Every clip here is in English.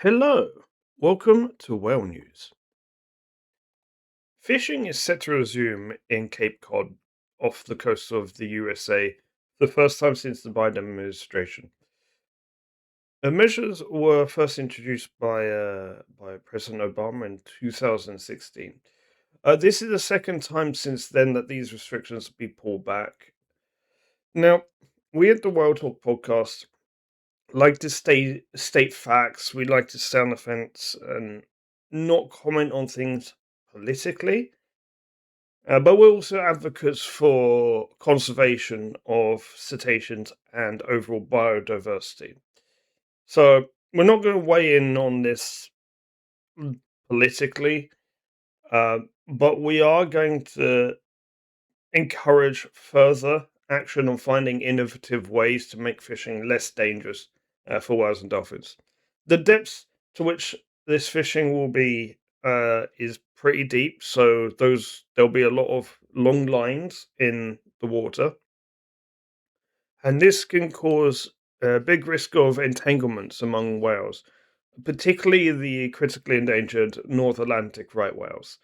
Hello, welcome to Whale News. Fishing is set to resume in Cape Cod off the coast of the USA, the first time since the Biden administration. The measures were first introduced by President Obama in 2016. This is the second time since then that these restrictions have been pulled back. Now, we at the World Talk podcast like to state facts. We like to stay on the fence and not comment on things politically. But we're also advocates for conservation of cetaceans and overall biodiversity. So we're not going to weigh in on this politically, uh, but we are going to encourage further action on finding innovative ways to make fishing less dangerous for whales and dolphins. The depths to which this fishing will be is pretty deep, so there'll be a lot of long lines in the water, and this can cause a big risk of entanglements among whales, particularly the critically endangered North Atlantic right whales.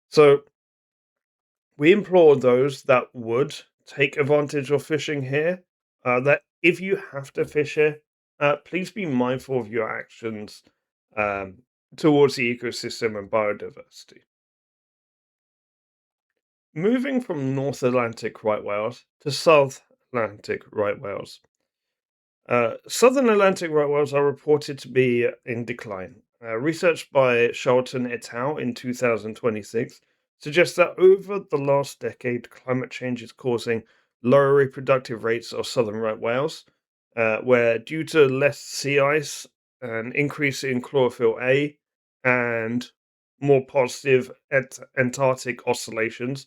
So we implore those that would take advantage of fishing here, that if you have to fish here, please be mindful of your actions um, towards the ecosystem and biodiversity. Moving from North Atlantic right whales to South Atlantic right whales. Southern Atlantic right whales are reported to be in decline. Research by Charlton et al. In 2026 suggests that over the last decade, climate change is causing lower reproductive rates of southern right whales, where due to less sea ice, an increase in chlorophyll A, and more positive Antarctic oscillations.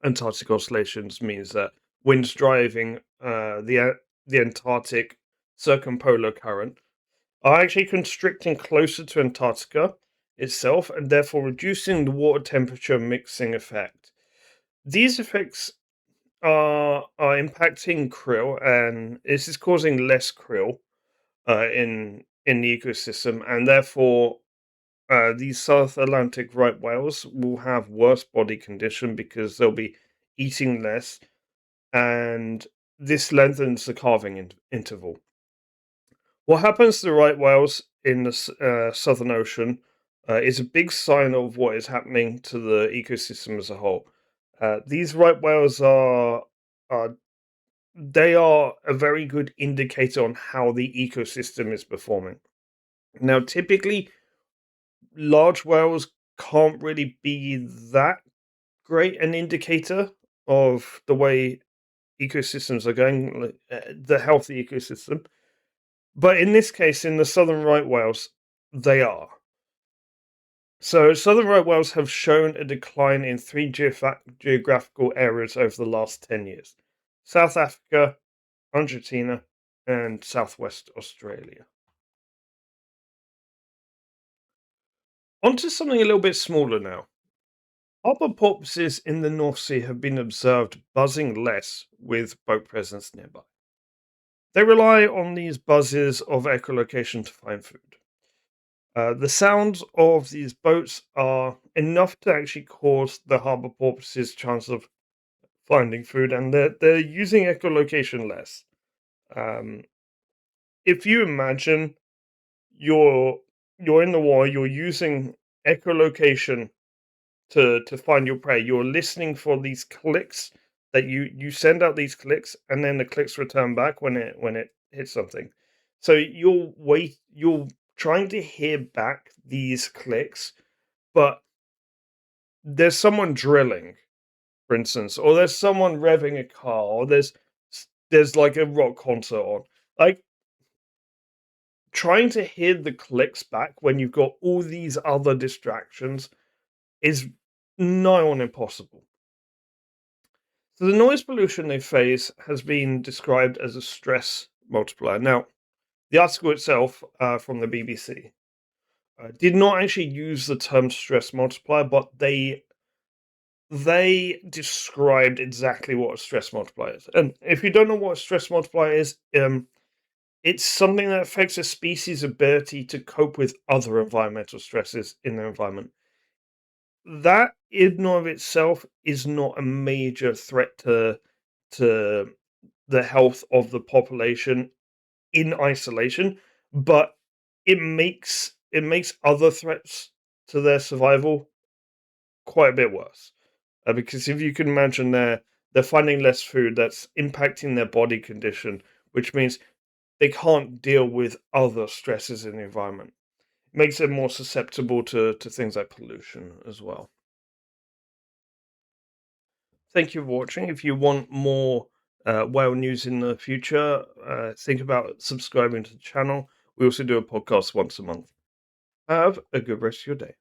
Antarctic oscillations means that winds driving the Antarctic circumpolar current are actually constricting closer to Antarctica itself and therefore reducing the water temperature mixing effect. These effects are impacting krill, and this is causing less krill in the ecosystem, and therefore these South Atlantic right whales will have worse body condition because they'll be eating less, and this lengthens the calving interval. What happens to the right whales in the Southern Ocean is a big sign of what is happening to the ecosystem as a whole. These right whales are they are a very good indicator on how the ecosystem is performing. Now, typically, large whales can't really be that great an indicator of the way ecosystems are going, like, the healthy ecosystem. But in this case, in the southern right whales, they are. So southern right whales have shown a decline in three geographical areas over the last 10 years: South Africa, Argentina, and Southwest Australia. Onto something a little bit smaller now. Harbor porpoises in the North Sea have been observed buzzing less with boat presence nearby. They rely on these buzzes of echolocation to find food. The sounds of these boats are enough to actually cause the harbor porpoises' chance of finding food, and they're using echolocation less. Um, if you imagine you're you're in the water, you're using echolocation to find your prey. You're listening for these clicks that you send out these clicks, and then the clicks return back when it hits something. So you're trying to hear back these clicks, but there's someone drilling, for instance, or there's someone revving a car, or there's like a rock concert on. Like, trying to hear the clicks back when you've got all these other distractions is nigh on impossible. So the noise pollution they face has been described as a stress multiplier. Now, the article itself from the BBC did not actually use the term stress multiplier, but they described exactly what a stress multiplier is. And if you don't know what a stress multiplier is, It's something that affects a species' ability to cope with other environmental stresses in their environment. That in and of itself is not a major threat to the health of the population in isolation, but it makes other threats to their survival quite a bit worse. Because if you can imagine they're finding less food, that's impacting their body condition, which means they can't deal with other stresses in the environment. Makes them more susceptible to things like pollution as well. Thank you for watching. If you want more whale news in the future, think about subscribing to the channel. We also do a podcast once a month. Have a good rest of your day.